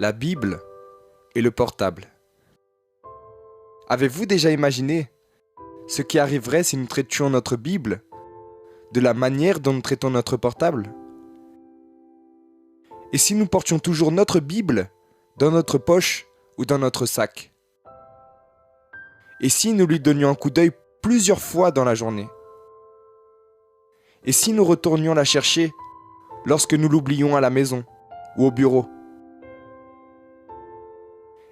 la Bible et le portable. Avez-vous déjà imaginé ce qui arriverait si nous traitions notre Bible de la manière dont nous traitons notre portable? Et si nous portions toujours notre Bible dans notre poche ou dans notre sac? Et si nous lui donnions un coup d'œil plusieurs fois dans la journée? Et si nous retournions la chercher lorsque nous l'oublions à la maison ou au bureau?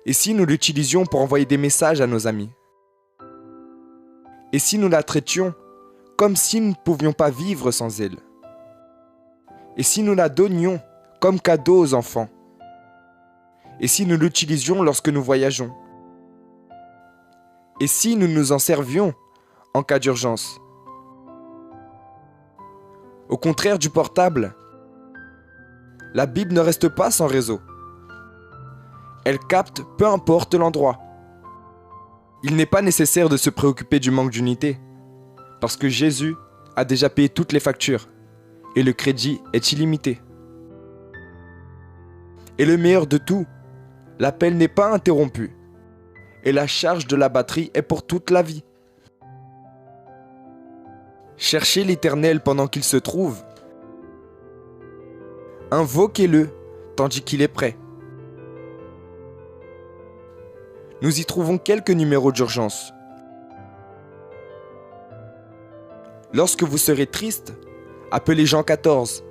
Et si nous l'utilisions pour envoyer des messages à nos amis? Et si nous la traitions comme si nous ne pouvions pas vivre sans elle? Et si nous la donnions comme cadeau aux enfants? Et si nous l'utilisions lorsque nous voyageons? Et si nous nous en servions en cas d'urgence? Au contraire du portable, la Bible ne reste pas sans réseau. Elle capte peu importe l'endroit. Il n'est pas nécessaire de se préoccuper du manque d'unité, parce que Jésus a déjà payé toutes les factures et le crédit est illimité. Et le meilleur de tout, l'appel n'est pas interrompu et la charge de la batterie est pour toute la vie. Cherchez l'Éternel pendant qu'il se trouve. Invoquez-le tandis qu'il est prêt. Nous y trouvons quelques numéros d'urgence. Lorsque vous serez triste, appelez Jean 14.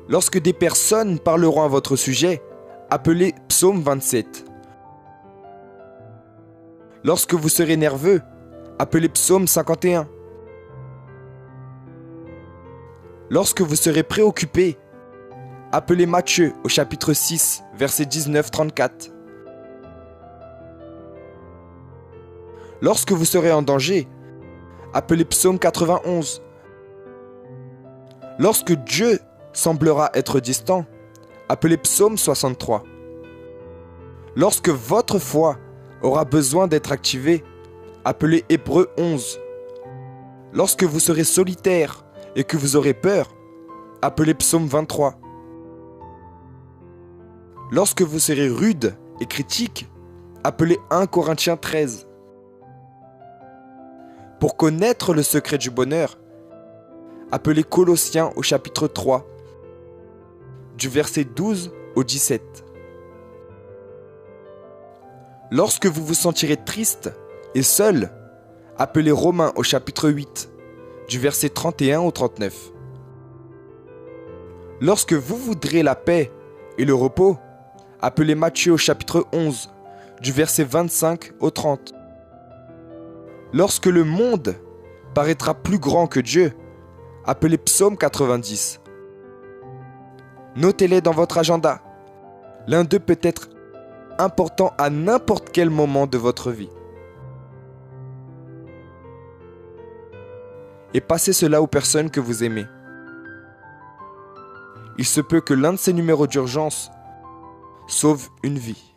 Lorsque des personnes parleront à votre sujet, appelez Psaume 27. Lorsque vous serez nerveux, appelez Psaume 51. Lorsque vous serez préoccupé, appelez Matthieu au chapitre 6, versets 19-34. Lorsque vous serez en danger, appelez Psaume 91. Lorsque Dieu semblera être distant, appelez Psaume 63. Lorsque votre foi aura besoin d'être activée, appelez Hébreux 11. Lorsque vous serez solitaire et que vous aurez peur, appelez Psaume 23. Lorsque vous serez rude et critique, appelez 1 Corinthiens 13. Pour connaître le secret du bonheur, appelez Colossiens au chapitre 3, du verset 12 au 17. Lorsque vous vous sentirez triste et seul, appelez Romains au chapitre 8, du verset 31 au 39. Lorsque vous voudrez la paix et le repos, appelez Matthieu au chapitre 11, du verset 25 au 30. Lorsque le monde paraîtra plus grand que Dieu, appelez Psaume 90. Notez-les dans votre agenda. L'un d'eux peut être important à n'importe quel moment de votre vie. Et passez cela aux personnes que vous aimez. Il se peut que l'un de ces numéros d'urgence sauve une vie.